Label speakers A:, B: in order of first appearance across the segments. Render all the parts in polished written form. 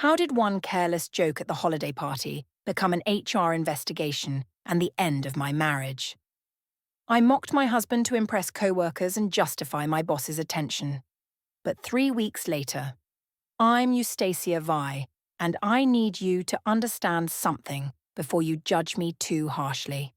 A: How did one careless joke at the holiday party become an HR investigation and the end of my marriage? I mocked my husband to impress coworkers and justify my boss's attention. But 3 weeks later, I'm Eustacia Vi, and I need you to understand something before you judge me too harshly.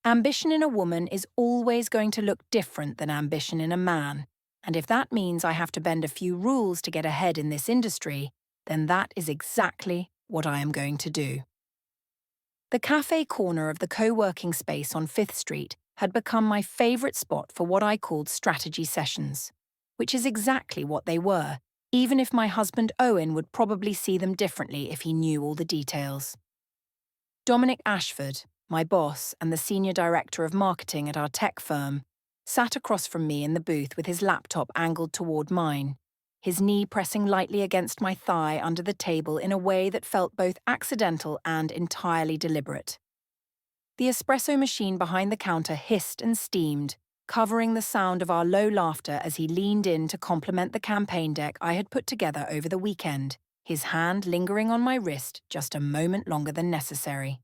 A: Ambition in a woman is always going to look different than ambition in a man, and if that means I have to bend a few rules to get ahead in this industry, then that is exactly what I am going to do. The cafe corner of the co-working space on 5th Street had become my favourite spot for what I called strategy sessions, which is exactly what they were, even if my husband Owen would probably see them differently if he knew all the details. Dominic Ashford, my boss and the senior director of marketing at our tech firm, sat across from me in the booth with his laptop angled toward mine, his knee pressing lightly against my thigh under the table in a way that felt both accidental and entirely deliberate. The espresso machine behind the counter hissed and steamed, covering the sound of our low laughter as he leaned in to compliment the campaign deck I had put together over the weekend, his hand lingering on my wrist just a moment longer than necessary.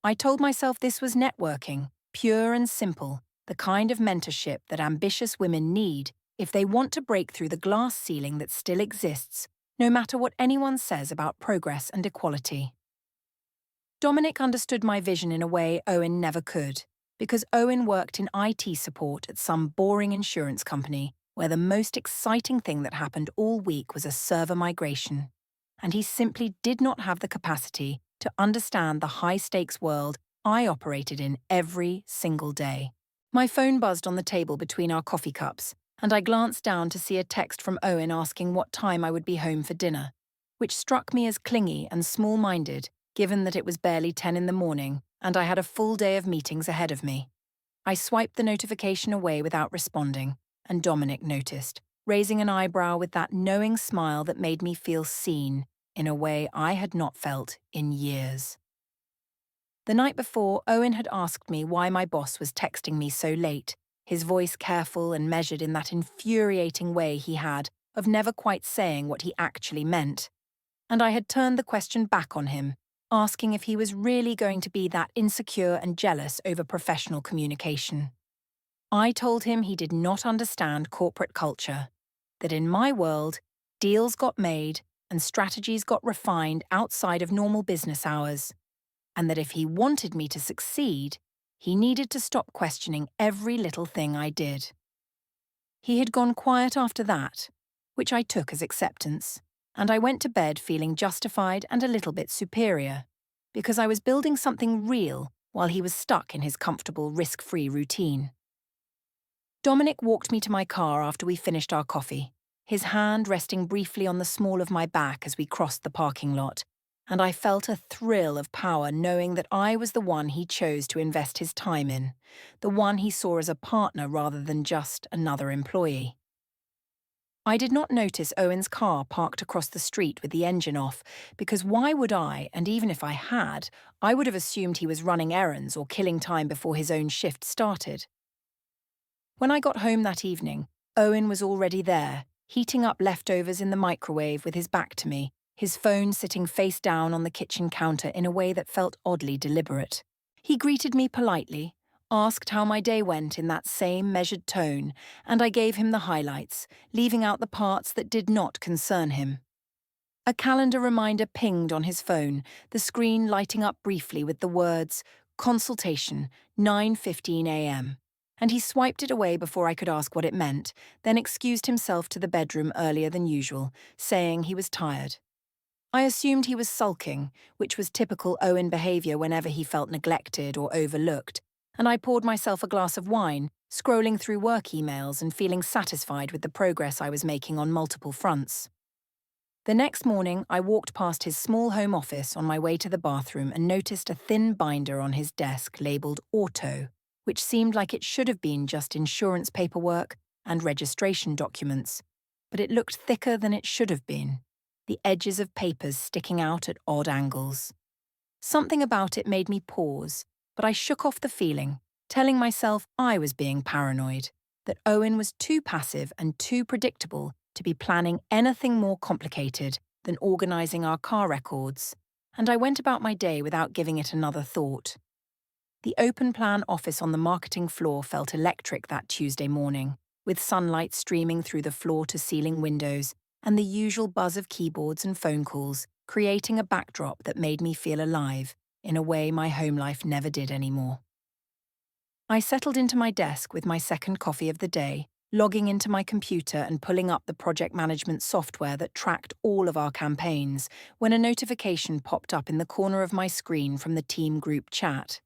A: I told myself this was networking, pure and simple, the kind of mentorship that ambitious women need if they want to break through the glass ceiling that still exists, no matter what anyone says about progress and equality. Dominic understood my vision in a way Owen never could, because Owen worked in IT support at some boring insurance company where the most exciting thing that happened all week was a server migration, and he simply did not have the capacity to understand the high-stakes world I operated in every single day. My phone buzzed on the table between our coffee cups, and I glanced down to see a text from Owen asking what time I would be home for dinner, which struck me as clingy and small-minded, given that it was barely 10 in the morning and I had a full day of meetings ahead of me. I swiped the notification away without responding, and Dominic noticed, raising an eyebrow with that knowing smile that made me feel seen in a way I had not felt in years. The night before, Owen had asked me why my boss was texting me so late, his voice careful and measured in that infuriating way he had of never quite saying what he actually meant. And I had turned the question back on him, asking if he was really going to be that insecure and jealous over professional communication. I told him he did not understand corporate culture, that in my world, deals got made and strategies got refined outside of normal business hours, and that if he wanted me to succeed, he needed to stop questioning every little thing I did. He had gone quiet after that, which I took as acceptance, and I went to bed feeling justified and a little bit superior, because I was building something real while he was stuck in his comfortable, risk-free routine. Dominic walked me to my car after we finished our coffee, his hand resting briefly on the small of my back as we crossed the parking lot, and I felt a thrill of power knowing that I was the one he chose to invest his time in, the one he saw as a partner rather than just another employee. I did not notice Owen's car parked across the street with the engine off, because why would I, and even if I had, I would have assumed he was running errands or killing time before his own shift started. When I got home that evening, Owen was already there, heating up leftovers in the microwave with his back to me, his phone sitting face down on the kitchen counter in a way that felt oddly deliberate. He greeted me politely, asked how my day went in that same measured tone, and I gave him the highlights, leaving out the parts that did not concern him. A calendar reminder pinged on his phone, the screen lighting up briefly with the words, "Consultation, 9:15 a.m." And he swiped it away before I could ask what it meant, then excused himself to the bedroom earlier than usual, saying he was tired. I assumed he was sulking, which was typical Owen behaviour whenever he felt neglected or overlooked, and I poured myself a glass of wine, scrolling through work emails and feeling satisfied with the progress I was making on multiple fronts. The next morning, I walked past his small home office on my way to the bathroom and noticed a thin binder on his desk labelled Auto, which seemed like it should have been just insurance paperwork and registration documents, but it looked thicker than it should have been, the edges of papers sticking out at odd angles. Something about it made me pause, but I shook off the feeling, telling myself I was being paranoid, that Owen was too passive and too predictable to be planning anything more complicated than organizing our car records, and I went about my day without giving it another thought. The open-plan office on the marketing floor felt electric that Tuesday morning, with sunlight streaming through the floor-to-ceiling windows and the usual buzz of keyboards and phone calls, creating a backdrop that made me feel alive in a way my home life never did anymore. I settled into my desk with my second coffee of the day, logging into my computer and pulling up the project management software that tracked all of our campaigns, when a notification popped up in the corner of my screen from the team group chat,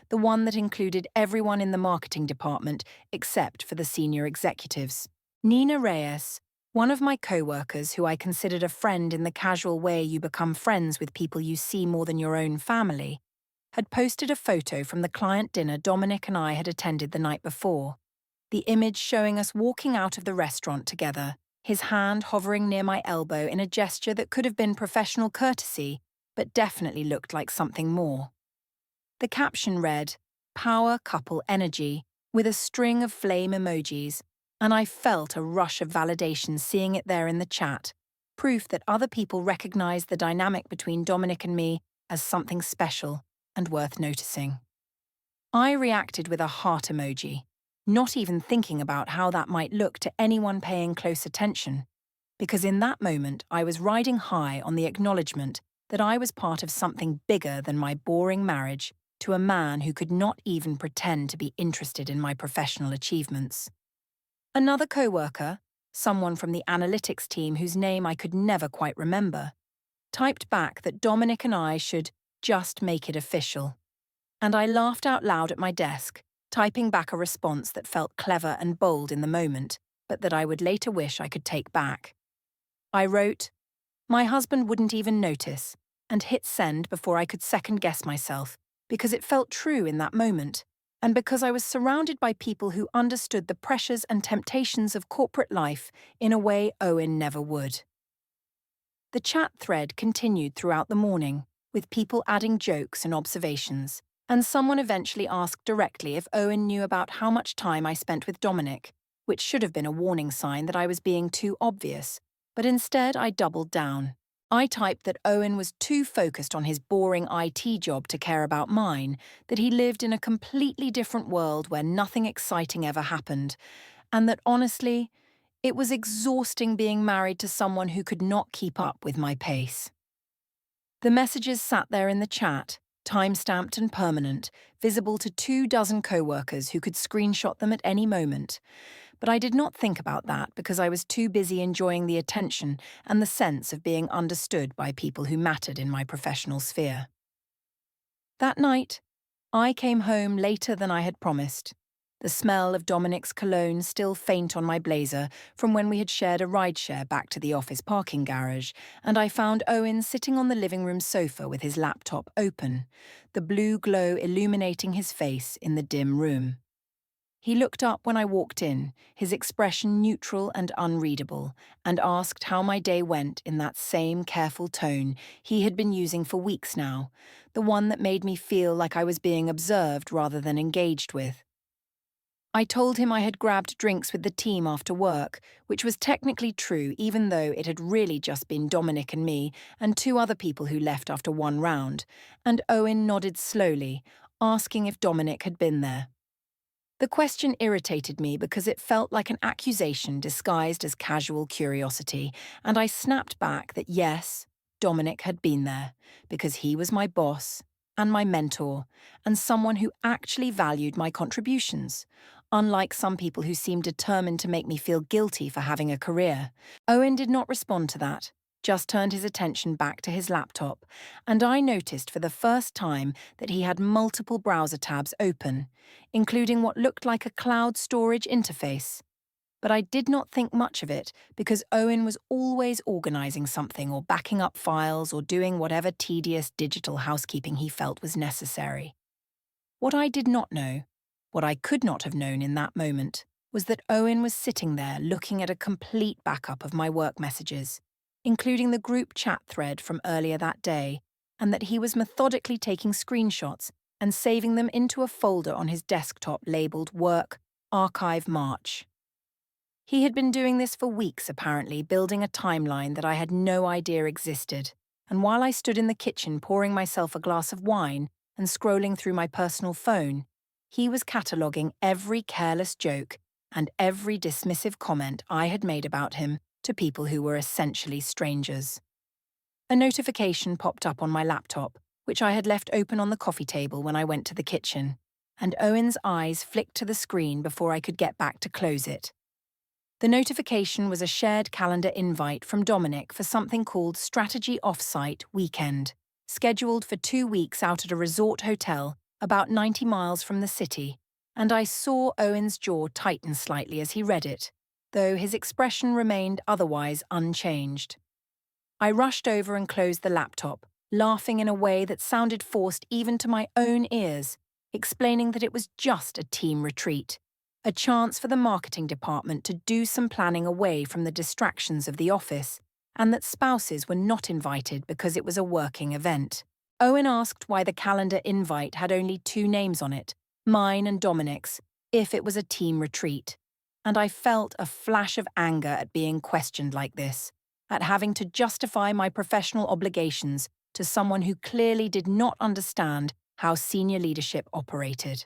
A: the one that included everyone in the marketing department except for the senior executives. Nina Reyes, one of my co-workers who I considered a friend in the casual way you become friends with people you see more than your own family, had posted a photo from the client dinner Dominic and I had attended the night before. The image showing us walking out of the restaurant together, his hand hovering near my elbow in a gesture that could have been professional courtesy, but definitely looked like something more. The caption read, "Power Couple Energy," with a string of flame emojis, and I felt a rush of validation seeing it there in the chat, proof that other people recognized the dynamic between Dominic and me as something special and worth noticing. I reacted with a heart emoji, not even thinking about how that might look to anyone paying close attention, because in that moment I was riding high on the acknowledgement that I was part of something bigger than my boring marriage to a man who could not even pretend to be interested in my professional achievements. Another co-worker, someone from the analytics team whose name I could never quite remember, typed back that Dominic and I should just make it official. And I laughed out loud at my desk, typing back a response that felt clever and bold in the moment, but that I would later wish I could take back. I wrote, "My husband wouldn't even notice," and hit send before I could second-guess myself, because it felt true in that moment, and because I was surrounded by people who understood the pressures and temptations of corporate life in a way Owen never would. The chat thread continued throughout the morning, with people adding jokes and observations, and someone eventually asked directly if Owen knew about how much time I spent with Dominic, which should have been a warning sign that I was being too obvious, but instead I doubled down. I typed that Owen was too focused on his boring IT job to care about mine, that he lived in a completely different world where nothing exciting ever happened, and that honestly, it was exhausting being married to someone who could not keep up with my pace. The messages sat there in the chat, time-stamped and permanent, visible to 24 co-workers who could screenshot them at any moment. But I did not think about that because I was too busy enjoying the attention and the sense of being understood by people who mattered in my professional sphere. That night, I came home later than I had promised. The smell of Dominic's cologne still faint on my blazer from when we had shared a rideshare back to the office parking garage, and I found Owen sitting on the living room sofa with his laptop open, the blue glow illuminating his face in the dim room. He looked up when I walked in, his expression neutral and unreadable, and asked how my day went in that same careful tone he had been using for weeks now, the one that made me feel like I was being observed rather than engaged with. I told him I had grabbed drinks with the team after work, which was technically true even though it had really just been Dominic and me and 2 other people who left after one round, and Owen nodded slowly, asking if Dominic had been there. The question irritated me because it felt like an accusation disguised as casual curiosity, and I snapped back that yes, Dominic had been there, because he was my boss and my mentor, and someone who actually valued my contributions, unlike some people who seemed determined to make me feel guilty for having a career. Owen did not respond to that, just turned his attention back to his laptop, and I noticed for the first time that he had multiple browser tabs open, including what looked like a cloud storage interface. But I did not think much of it because Owen was always organizing something or backing up files or doing whatever tedious digital housekeeping he felt was necessary. What I did not know, what I could not have known in that moment, was that Owen was sitting there looking at a complete backup of my work messages, including the group chat thread from earlier that day, and that he was methodically taking screenshots and saving them into a folder on his desktop labeled Work Archive March. He had been doing this for weeks, apparently, building a timeline that I had no idea existed. And while I stood in the kitchen pouring myself a glass of wine and scrolling through my personal phone, he was cataloguing every careless joke and every dismissive comment I had made about him to people who were essentially strangers. A notification popped up on my laptop, which I had left open on the coffee table when I went to the kitchen, and Owen's eyes flicked to the screen before I could get back to close it. The notification was a shared calendar invite from Dominic for something called Strategy Offsite Weekend, scheduled for 2 weeks out at a resort hotel about 90 miles from the city, and I saw Owen's jaw tighten slightly as he read it, though his expression remained otherwise unchanged. I rushed over and closed the laptop, laughing in a way that sounded forced even to my own ears, explaining that it was just a team retreat, a chance for the marketing department to do some planning away from the distractions of the office, and that spouses were not invited because it was a working event. Owen asked why the calendar invite had only 2 names on it, mine and Dominic's, if it was a team retreat. And I felt a flash of anger at being questioned like this, at having to justify my professional obligations to someone who clearly did not understand how senior leadership operated.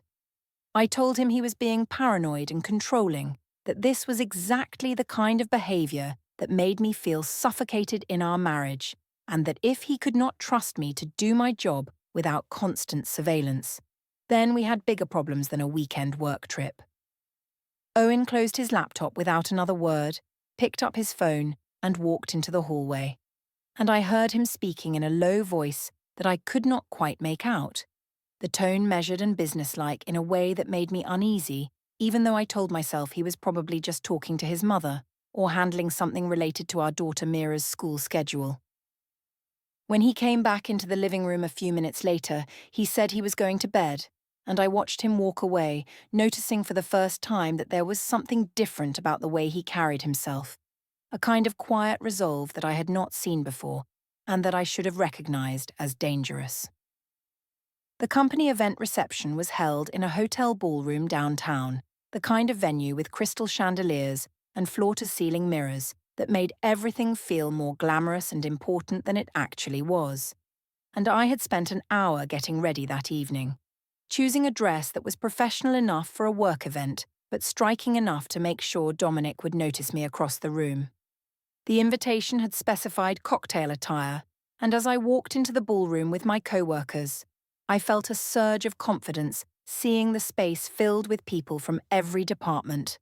A: I told him he was being paranoid and controlling, that this was exactly the kind of behavior that made me feel suffocated in our marriage, and that if he could not trust me to do my job without constant surveillance, then we had bigger problems than a weekend work trip. Owen closed his laptop without another word, picked up his phone, and walked into the hallway. And I heard him speaking in a low voice that I could not quite make out, the tone measured and businesslike in a way that made me uneasy, even though I told myself he was probably just talking to his mother or handling something related to our daughter Mira's school schedule. When he came back into the living room a few minutes later, he said he was going to bed, and I watched him walk away, noticing for the first time that there was something different about the way he carried himself, a kind of quiet resolve that I had not seen before, and that I should have recognized as dangerous. The company event reception was held in a hotel ballroom downtown, the kind of venue with crystal chandeliers and floor-to-ceiling mirrors that made everything feel more glamorous and important than it actually was. And I had spent an hour getting ready that evening, choosing a dress that was professional enough for a work event, but striking enough to make sure Dominic would notice me across the room. The invitation had specified cocktail attire, and as I walked into the ballroom with my coworkers, I felt a surge of confidence seeing the space filled with people from every department,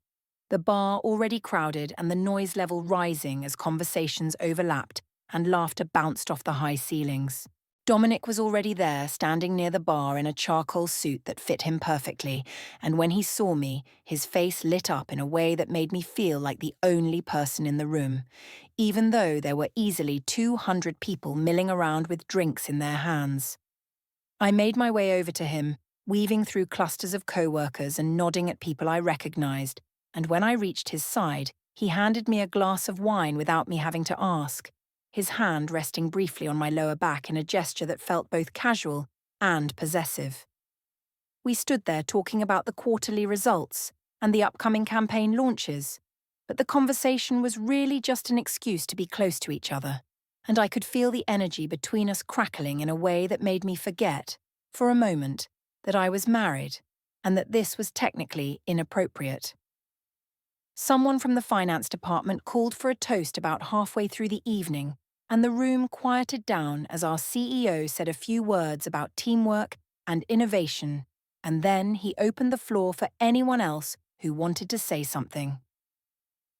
A: the bar already crowded and the noise level rising as conversations overlapped and laughter bounced off the high ceilings. Dominic was already there, standing near the bar in a charcoal suit that fit him perfectly, and when he saw me, his face lit up in a way that made me feel like the only person in the room, even though there were easily 200 people milling around with drinks in their hands. I made my way over to him, weaving through clusters of coworkers and nodding at people I recognized, and when I reached his side, he handed me a glass of wine without me having to ask, his hand resting briefly on my lower back in a gesture that felt both casual and possessive. We stood there talking about the quarterly results and the upcoming campaign launches, but the conversation was really just an excuse to be close to each other, and I could feel the energy between us crackling in a way that made me forget, for a moment, that I was married and that this was technically inappropriate. Someone from the finance department called for a toast about halfway through the evening, and the room quieted down as our CEO said a few words about teamwork and innovation, and then he opened the floor for anyone else who wanted to say something.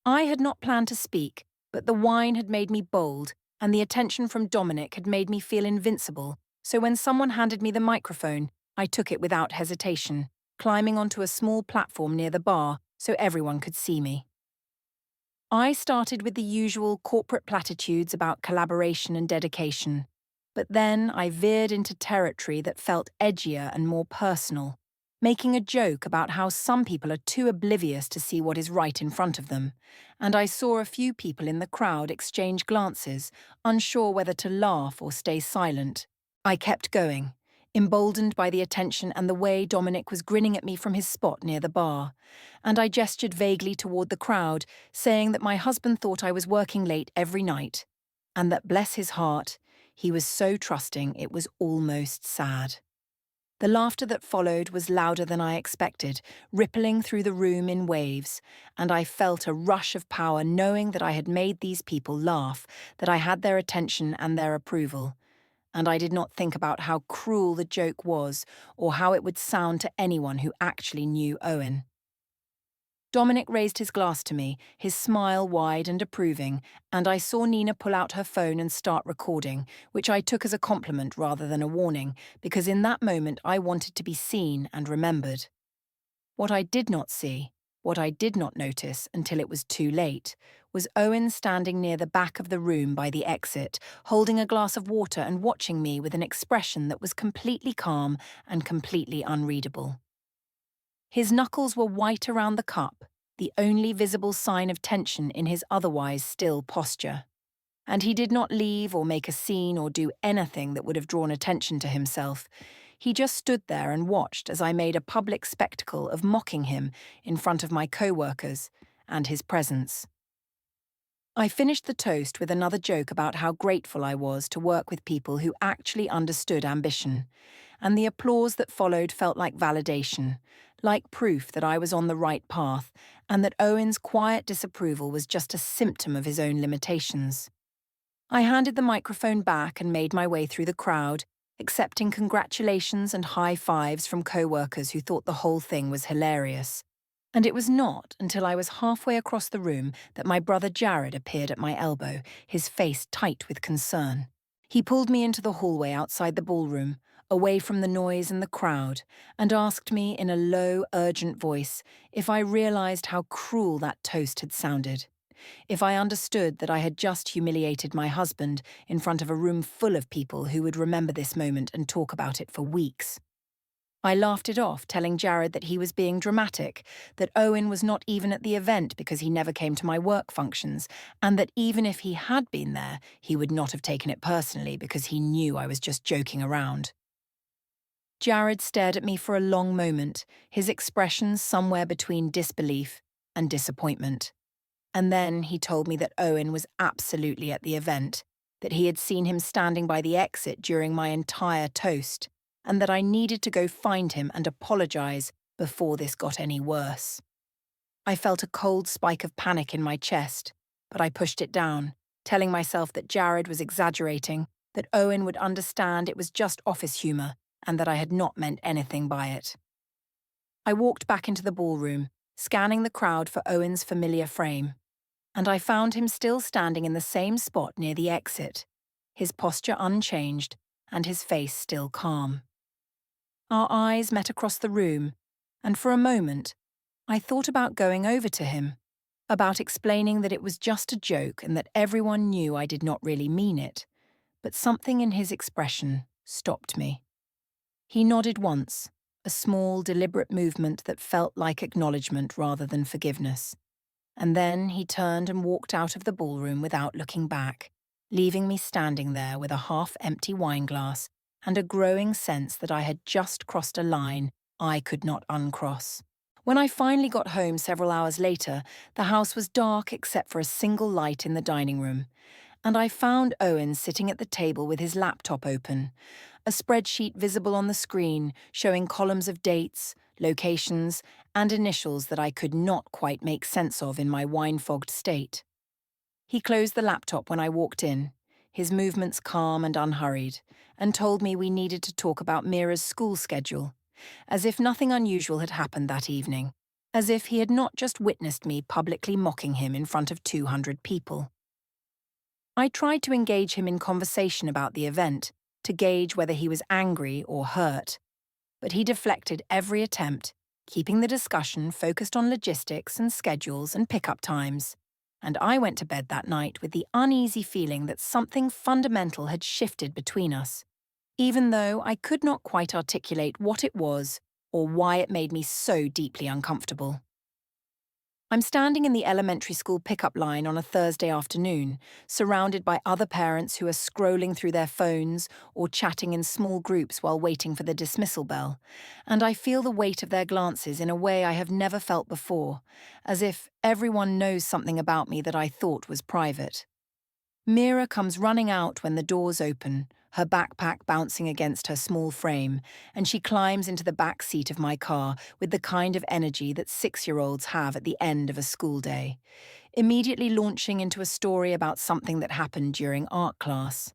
A: I had not planned to speak, but the wine had made me bold, and the attention from Dominic had made me feel invincible, so when someone handed me the microphone, I took it without hesitation, climbing onto a small platform near the bar so everyone could see me. I started with the usual corporate platitudes about collaboration and dedication, but then I veered into territory that felt edgier and more personal, making a joke about how some people are too oblivious to see what is right in front of them, and I saw a few people in the crowd exchange glances, unsure whether to laugh or stay silent. I kept going, emboldened by the attention and the way Dominic was grinning at me from his spot near the bar, and I gestured vaguely toward the crowd, saying that my husband thought I was working late every night, and that, bless his heart, he was so trusting it was almost sad. The laughter that followed was louder than I expected, rippling through the room in waves, and I felt a rush of power knowing that I had made these people laugh, that I had their attention and their approval. And I did not think about how cruel the joke was or how it would sound to anyone who actually knew Owen. Dominic raised his glass to me, his smile wide and approving, and I saw Nina pull out her phone and start recording, which I took as a compliment rather than a warning, because in that moment I wanted to be seen and remembered. What I did not see, what I did not notice until it was too late, was Owen standing near the back of the room by the exit, holding a glass of water and watching me with an expression that was completely calm and completely unreadable. His knuckles were white around the cup, the only visible sign of tension in his otherwise still posture. And he did not leave or make a scene or do anything that would have drawn attention to himself. He just stood there and watched as I made a public spectacle of mocking him in front of my co-workers and his presence. I finished the toast with another joke about how grateful I was to work with people who actually understood ambition, and the applause that followed felt like validation, like proof that I was on the right path, and that Owen's quiet disapproval was just a symptom of his own limitations. I handed the microphone back and made my way through the crowd, accepting congratulations and high fives from co-workers who thought the whole thing was hilarious. And it was not until I was halfway across the room that my brother Jared appeared at my elbow, his face tight with concern. He pulled me into the hallway outside the ballroom, away from the noise and the crowd, and asked me in a low, urgent voice if I realized how cruel that toast had sounded, if I understood that I had just humiliated my husband in front of a room full of people who would remember this moment and talk about it for weeks. I laughed it off, telling Jared that he was being dramatic, that Owen was not even at the event because he never came to my work functions, and that even if he had been there, he would not have taken it personally because he knew I was just joking around. Jared stared at me for a long moment, his expression somewhere between disbelief and disappointment. And then he told me that Owen was absolutely at the event, that he had seen him standing by the exit during my entire toast, and that I needed to go find him and apologize before this got any worse. I felt a cold spike of panic in my chest, but I pushed it down, telling myself that Jared was exaggerating, that Owen would understand it was just office humor, and that I had not meant anything by it. I walked back into the ballroom, scanning the crowd for Owen's familiar frame, and I found him still standing in the same spot near the exit, his posture unchanged and his face still calm. Our eyes met across the room, and for a moment, I thought about going over to him, about explaining that it was just a joke and that everyone knew I did not really mean it, but something in his expression stopped me. He nodded once, a small, deliberate movement that felt like acknowledgement rather than forgiveness, and then he turned and walked out of the ballroom without looking back, leaving me standing there with a half-empty wineglass and a growing sense that I had just crossed a line I could not uncross. When I finally got home several hours later, the house was dark except for a single light in the dining room, and I found Owen sitting at the table with his laptop open, a spreadsheet visible on the screen showing columns of dates, locations, and initials that I could not quite make sense of in my wine-fogged state. He closed the laptop when I walked in, his movements calm and unhurried, and told me we needed to talk about Mira's school schedule, as if nothing unusual had happened that evening, as if he had not just witnessed me publicly mocking him in front of 200 people. I tried to engage him in conversation about the event, to gauge whether he was angry or hurt, but he deflected every attempt, keeping the discussion focused on logistics and schedules and pickup times. And I went to bed that night with the uneasy feeling that something fundamental had shifted between us, even though I could not quite articulate what it was or why it made me so deeply uncomfortable. I'm standing in the elementary school pickup line on a Thursday afternoon, surrounded by other parents who are scrolling through their phones or chatting in small groups while waiting for the dismissal bell, and I feel the weight of their glances in a way I have never felt before, as if everyone knows something about me that I thought was private. Mira comes running out when the doors open, her backpack bouncing against her small frame, and she climbs into the back seat of my car with the kind of energy that 6-year-olds have at the end of a school day, immediately launching into a story about something that happened during art class.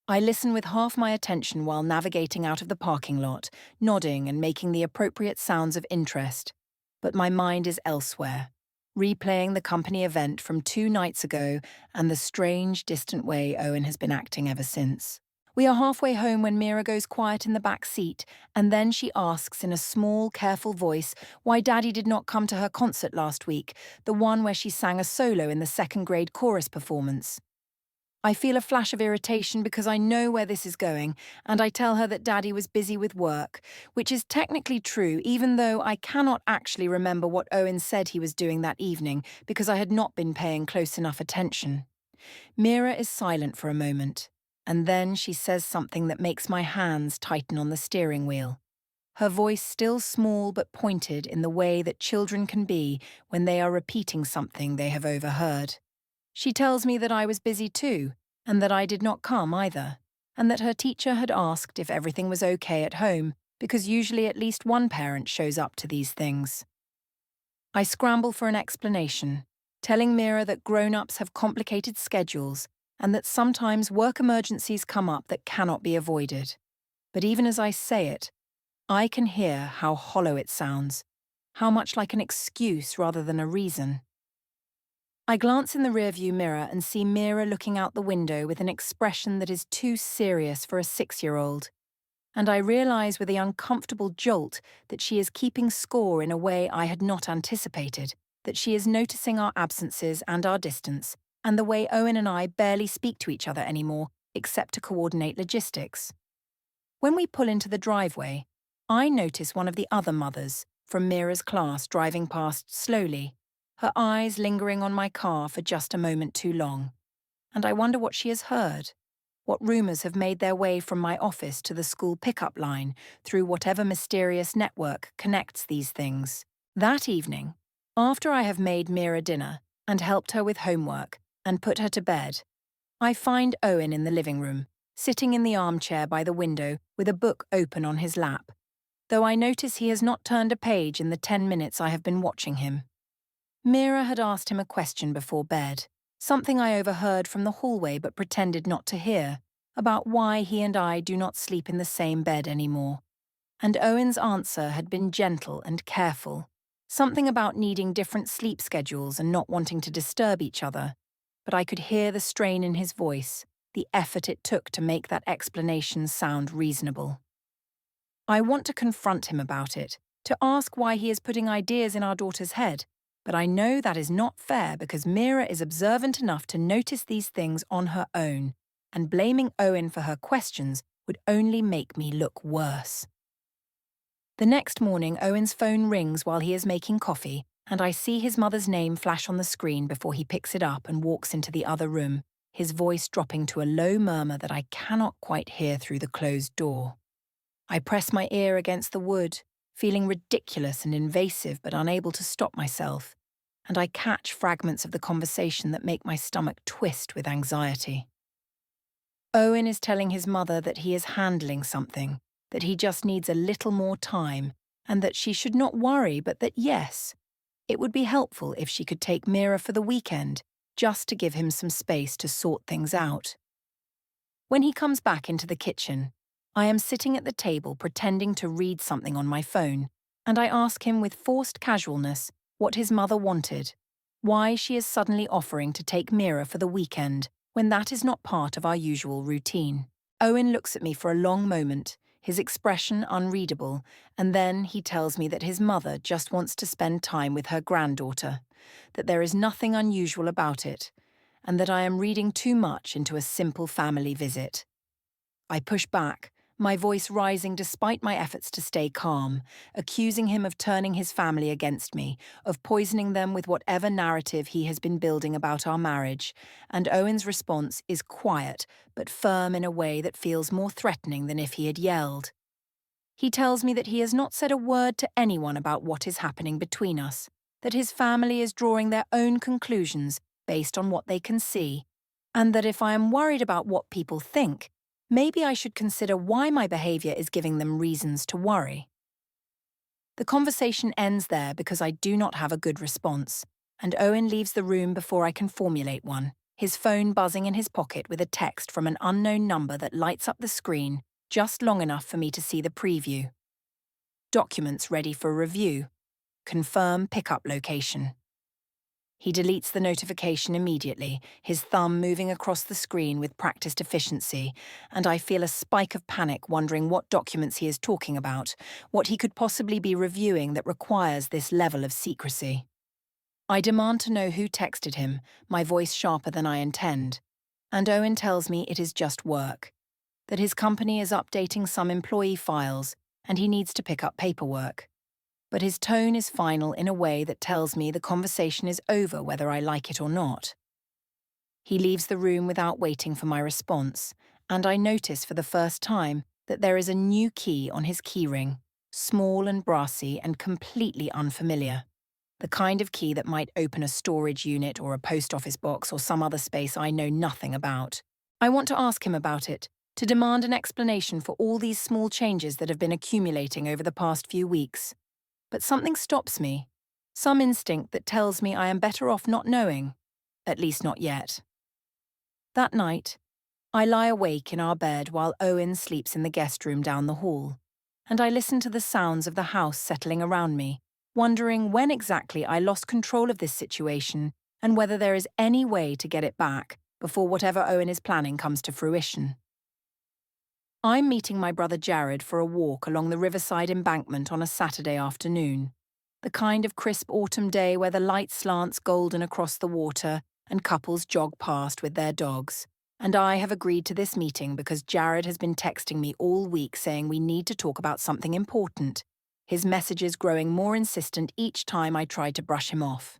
A: I listen with half my attention while navigating out of the parking lot, nodding and making the appropriate sounds of interest, but my mind is elsewhere, replaying the company event from 2 nights ago and the strange, distant way Owen has been acting ever since. We are halfway home when Mira goes quiet in the back seat, and then she asks in a small, careful voice why Daddy did not come to her concert last week, the one where she sang a solo in the second-grade chorus performance. I feel a flash of irritation because I know where this is going, and I tell her that Daddy was busy with work, which is technically true even though I cannot actually remember what Owen said he was doing that evening because I had not been paying close enough attention. Mira is silent for a moment, and then she says something that makes my hands tighten on the steering wheel. Her voice still small but pointed in the way that children can be when they are repeating something they have overheard. She tells me that I was busy too, and that I did not come either, and that her teacher had asked if everything was okay at home, because usually at least one parent shows up to these things. I scramble for an explanation, telling Mira that grown-ups have complicated schedules and that sometimes work emergencies come up that cannot be avoided. But even as I say it, I can hear how hollow it sounds, how much like an excuse rather than a reason. I glance in the rearview mirror and see Mira looking out the window with an expression that is too serious for a 6-year-old, and I realize with a uncomfortable jolt that she is keeping score in a way I had not anticipated, that she is noticing our absences and our distance, and the way Owen and I barely speak to each other anymore, except to coordinate logistics. When we pull into the driveway, I notice one of the other mothers from Mira's class driving past slowly, her eyes lingering on my car for just a moment too long. And I wonder what she has heard, what rumours have made their way from my office to the school pickup line through whatever mysterious network connects these things. That evening, after I have made Mira dinner and helped her with homework and put her to bed, I find Owen in the living room, sitting in the armchair by the window with a book open on his lap, though I notice he has not turned a page in the 10 minutes I have been watching him. Mira had asked him a question before bed, something I overheard from the hallway but pretended not to hear, about why he and I do not sleep in the same bed anymore. And Owen's answer had been gentle and careful, something about needing different sleep schedules and not wanting to disturb each other, but I could hear the strain in his voice, the effort it took to make that explanation sound reasonable. I want to confront him about it, to ask why he is putting ideas in our daughter's head, but I know that is not fair because Mira is observant enough to notice these things on her own, and blaming Owen for her questions would only make me look worse. The next morning, Owen's phone rings while he is making coffee, and I see his mother's name flash on the screen before he picks it up and walks into the other room, his voice dropping to a low murmur that I cannot quite hear through the closed door. I press my ear against the wood, feeling ridiculous and invasive but unable to stop myself, and I catch fragments of the conversation that make my stomach twist with anxiety. Owen is telling his mother that he is handling something, that he just needs a little more time, and that she should not worry, but that yes, it would be helpful if she could take Mira for the weekend, just to give him some space to sort things out. When he comes back into the kitchen, I am sitting at the table pretending to read something on my phone, and I ask him with forced casualness what his mother wanted, why she is suddenly offering to take Mira for the weekend when that is not part of our usual routine. Owen looks at me for a long moment, his expression unreadable, and then he tells me that his mother just wants to spend time with her granddaughter, that there is nothing unusual about it, and that I am reading too much into a simple family visit. I push back, my voice rising despite my efforts to stay calm, accusing him of turning his family against me, of poisoning them with whatever narrative he has been building about our marriage, and Owen's response is quiet, but firm in a way that feels more threatening than if he had yelled. He tells me that he has not said a word to anyone about what is happening between us, that his family is drawing their own conclusions based on what they can see, and that if I am worried about what people think, maybe I should consider why my behavior is giving them reasons to worry. The conversation ends there because I do not have a good response, and Owen leaves the room before I can formulate one, his phone buzzing in his pocket with a text from an unknown number that lights up the screen just long enough for me to see the preview. Documents ready for review. Confirm pickup location. He deletes the notification immediately, his thumb moving across the screen with practiced efficiency, and I feel a spike of panic wondering what documents he is talking about, what he could possibly be reviewing that requires this level of secrecy. I demand to know who texted him, my voice sharper than I intend, and Owen tells me it is just work, that his company is updating some employee files and he needs to pick up paperwork. But his tone is final in a way that tells me the conversation is over whether I like it or not. He leaves the room without waiting for my response, and I notice for the first time that there is a new key on his keyring, small and brassy and completely unfamiliar. The kind of key that might open a storage unit or a post office box or some other space I know nothing about. I want to ask him about it, to demand an explanation for all these small changes that have been accumulating over the past few weeks. But something stops me, some instinct that tells me I am better off not knowing, at least not yet. That night, I lie awake in our bed while Owen sleeps in the guest room down the hall, and I listen to the sounds of the house settling around me, wondering when exactly I lost control of this situation and whether there is any way to get it back before whatever Owen is planning comes to fruition. I'm meeting my brother Jared for a walk along the riverside embankment on a Saturday afternoon, the kind of crisp autumn day where the light slants golden across the water and couples jog past with their dogs. And I have agreed to this meeting because Jared has been texting me all week saying we need to talk about something important, his messages growing more insistent each time I try to brush him off.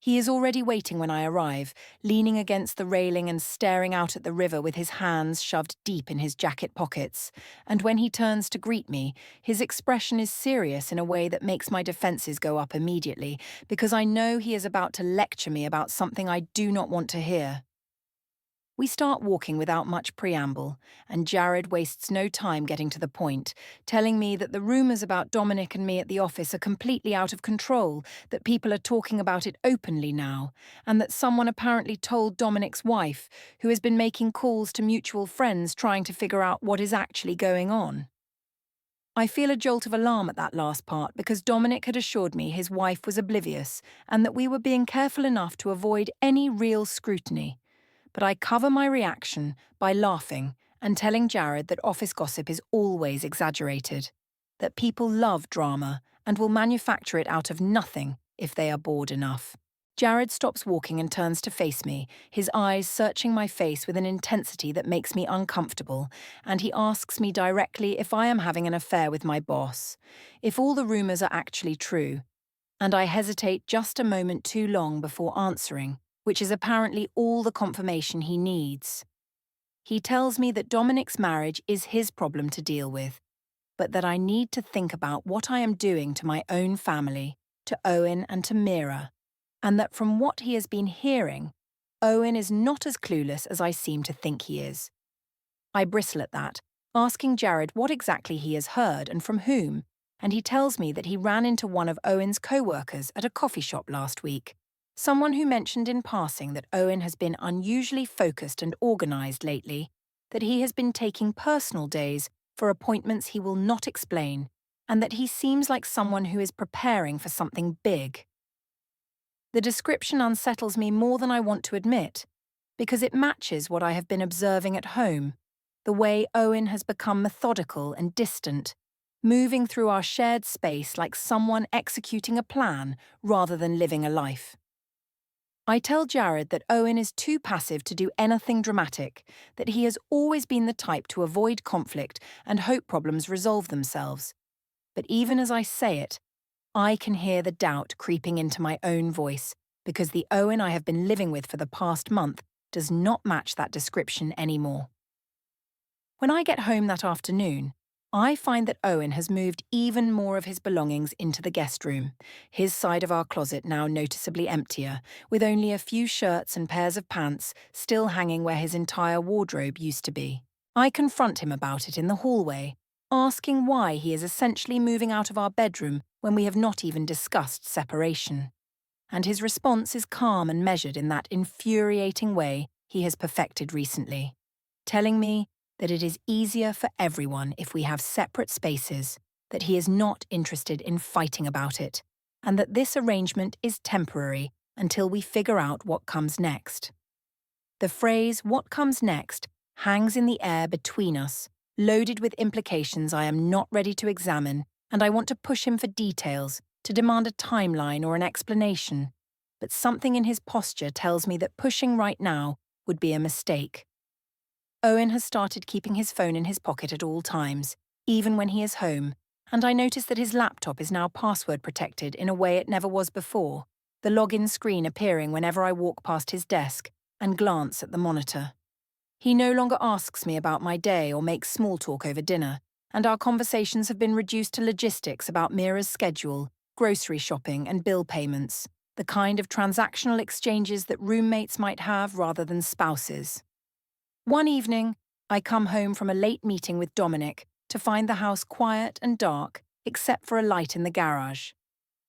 A: He is already waiting when I arrive, leaning against the railing and staring out at the river with his hands shoved deep in his jacket pockets, and when he turns to greet me, his expression is serious in a way that makes my defenses go up immediately, because I know he is about to lecture me about something I do not want to hear. We start walking without much preamble, and Jared wastes no time getting to the point, telling me that the rumours about Dominic and me at the office are completely out of control, that people are talking about it openly now, and that someone apparently told Dominic's wife, who has been making calls to mutual friends trying to figure out what is actually going on. I feel a jolt of alarm at that last part because Dominic had assured me his wife was oblivious and that we were being careful enough to avoid any real scrutiny. But I cover my reaction by laughing and telling Jared that office gossip is always exaggerated, that people love drama and will manufacture it out of nothing if they are bored enough. Jared stops walking and turns to face me, his eyes searching my face with an intensity that makes me uncomfortable, and he asks me directly if I am having an affair with my boss, if all the rumours are actually true, and I hesitate just a moment too long before answering, which is apparently all the confirmation he needs. He tells me that Dominic's marriage is his problem to deal with, but that I need to think about what I am doing to my own family, to Owen and to Mira, and that from what he has been hearing, Owen is not as clueless as I seem to think he is. I bristle at that, asking Jared what exactly he has heard and from whom, and he tells me that he ran into one of Owen's co-workers at a coffee shop last week. Someone who mentioned in passing that Owen has been unusually focused and organised lately, that he has been taking personal days for appointments he will not explain, and that he seems like someone who is preparing for something big. The description unsettles me more than I want to admit, because it matches what I have been observing at home, the way Owen has become methodical and distant, moving through our shared space like someone executing a plan rather than living a life. I tell Jared that Owen is too passive to do anything dramatic, that he has always been the type to avoid conflict and hope problems resolve themselves. But even as I say it, I can hear the doubt creeping into my own voice, because the Owen I have been living with for the past month does not match that description anymore. When I get home that afternoon, I find that Owen has moved even more of his belongings into the guest room, his side of our closet now noticeably emptier, with only a few shirts and pairs of pants still hanging where his entire wardrobe used to be. I confront him about it in the hallway, asking why he is essentially moving out of our bedroom when we have not even discussed separation. And his response is calm and measured in that infuriating way he has perfected recently, telling me that it is easier for everyone if we have separate spaces, that he is not interested in fighting about it, and that this arrangement is temporary until we figure out what comes next. The phrase "what comes next" hangs in the air between us, loaded with implications I am not ready to examine, and I want to push him for details, to demand a timeline or an explanation. But something in his posture tells me that pushing right now would be a mistake. Owen has started keeping his phone in his pocket at all times, even when he is home, and I notice that his laptop is now password protected in a way it never was before, the login screen appearing whenever I walk past his desk and glance at the monitor. He no longer asks me about my day or makes small talk over dinner, and our conversations have been reduced to logistics about Mira's schedule, grocery shopping, and bill payments, the kind of transactional exchanges that roommates might have rather than spouses. One evening, I come home from a late meeting with Dominic to find the house quiet and dark, except for a light in the garage.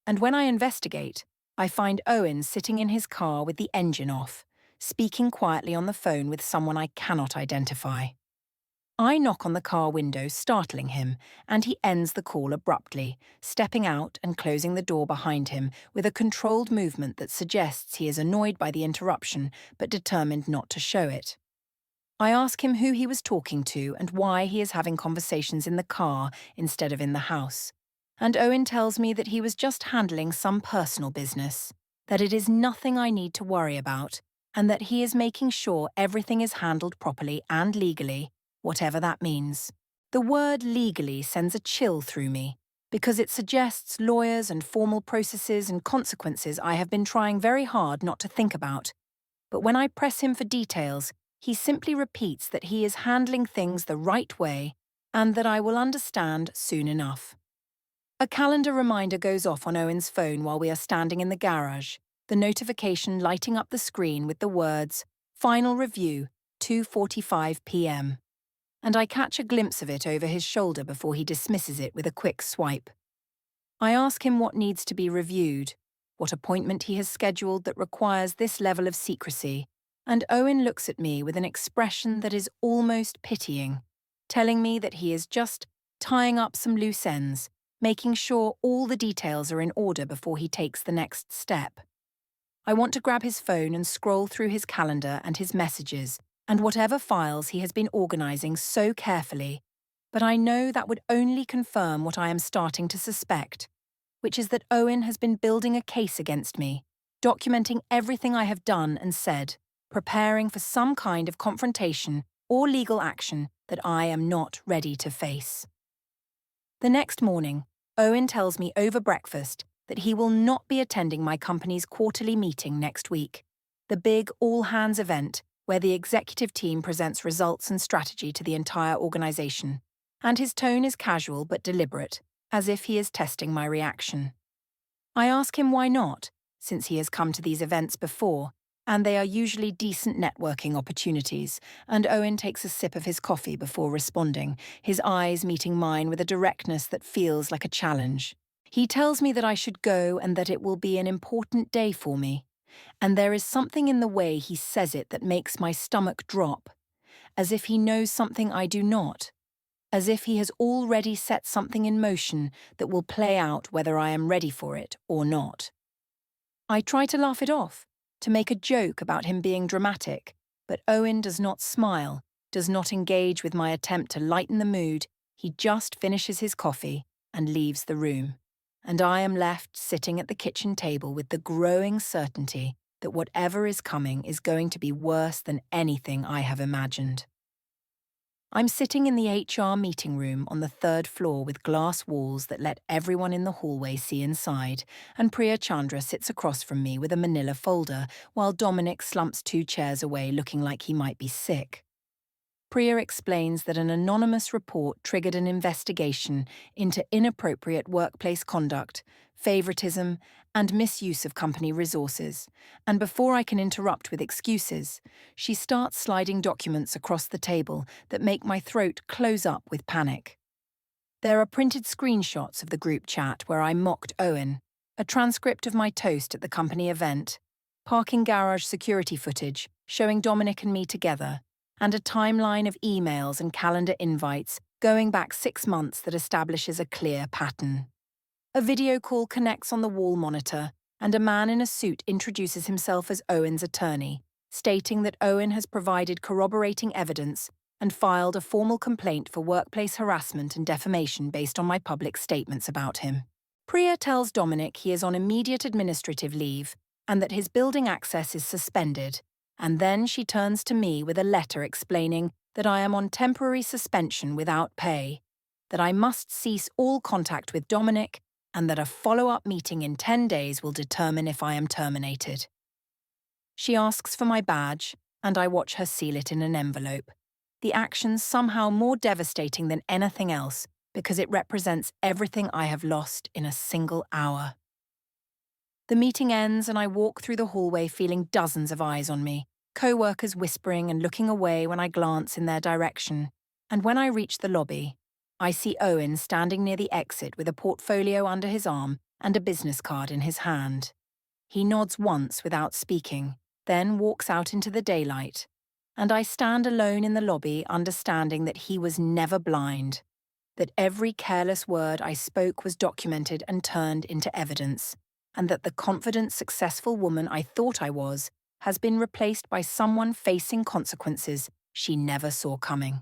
A: And when I investigate, I find Owen sitting in his car with the engine off, speaking quietly on the phone with someone I cannot identify. I knock on the car window, startling him, and he ends the call abruptly, stepping out and closing the door behind him with a controlled movement that suggests he is annoyed by the interruption but determined not to show it. I ask him who he was talking to and why he is having conversations in the car instead of in the house. And Owen tells me that he was just handling some personal business, that it is nothing I need to worry about, and that he is making sure everything is handled properly and legally, whatever that means. The word legally sends a chill through me, because it suggests lawyers and formal processes and consequences I have been trying very hard not to think about. But when I press him for details, he simply repeats that he is handling things the right way and that I will understand soon enough. A calendar reminder goes off on Owen's phone while we are standing in the garage, the notification lighting up the screen with the words, "Final review, 2:45 p.m." And I catch a glimpse of it over his shoulder before he dismisses it with a quick swipe. I ask him what needs to be reviewed, what appointment he has scheduled that requires this level of secrecy, and Owen looks at me with an expression that is almost pitying, telling me that he is just tying up some loose ends, making sure all the details are in order before he takes the next step. I want to grab his phone and scroll through his calendar and his messages and whatever files he has been organizing so carefully, but I know that would only confirm what I am starting to suspect, which is that Owen has been building a case against me, documenting everything I have done and said, preparing for some kind of confrontation or legal action that I am not ready to face. The next morning, Owen tells me over breakfast that he will not be attending my company's quarterly meeting next week, the big all-hands event where the executive team presents results and strategy to the entire organization, and his tone is casual but deliberate, as if he is testing my reaction. I ask him why not, since he has come to these events before, and they are usually decent networking opportunities, and Owen takes a sip of his coffee before responding, his eyes meeting mine with a directness that feels like a challenge. He tells me that I should go and that it will be an important day for me, and there is something in the way he says it that makes my stomach drop, as if he knows something I do not, as if he has already set something in motion that will play out whether I am ready for it or not. I try to laugh it off, to make a joke about him being dramatic, but Owen does not smile, does not engage with my attempt to lighten the mood. He just finishes his coffee and leaves the room, and I am left sitting at the kitchen table with the growing certainty that whatever is coming is going to be worse than anything I have imagined. I'm sitting in the HR meeting room on the third floor with glass walls that let everyone in the hallway see inside, and Priya Chandra sits across from me with a manila folder while Dominic slumps 2 chairs away looking like he might be sick. Priya explains that an anonymous report triggered an investigation into inappropriate workplace conduct, favoritism, and misuse of company resources, and before I can interrupt with excuses, she starts sliding documents across the table that make my throat close up with panic. There are printed screenshots of the group chat where I mocked Owen, a transcript of my toast at the company event, parking garage security footage showing Dominic and me together, and a timeline of emails and calendar invites going back 6 months that establishes a clear pattern. A video call connects on the wall monitor, and a man in a suit introduces himself as Owen's attorney, stating that Owen has provided corroborating evidence and filed a formal complaint for workplace harassment and defamation based on my public statements about him. Priya tells Dominic he is on immediate administrative leave and that his building access is suspended, and then she turns to me with a letter explaining that I am on temporary suspension without pay, that I must cease all contact with Dominic, and that a follow-up meeting in 10 days will determine if I am terminated. She asks for my badge, and I watch her seal it in an envelope. The action somehow more devastating than anything else because it represents everything I have lost in a single hour. The meeting ends and I walk through the hallway feeling dozens of eyes on me, co-workers whispering and looking away when I glance in their direction. And when I reach the lobby, I see Owen standing near the exit with a portfolio under his arm and a business card in his hand. He nods once without speaking, then walks out into the daylight, and I stand alone in the lobby understanding that he was never blind, that every careless word I spoke was documented and turned into evidence, and that the confident, successful woman I thought I was has been replaced by someone facing consequences she never saw coming.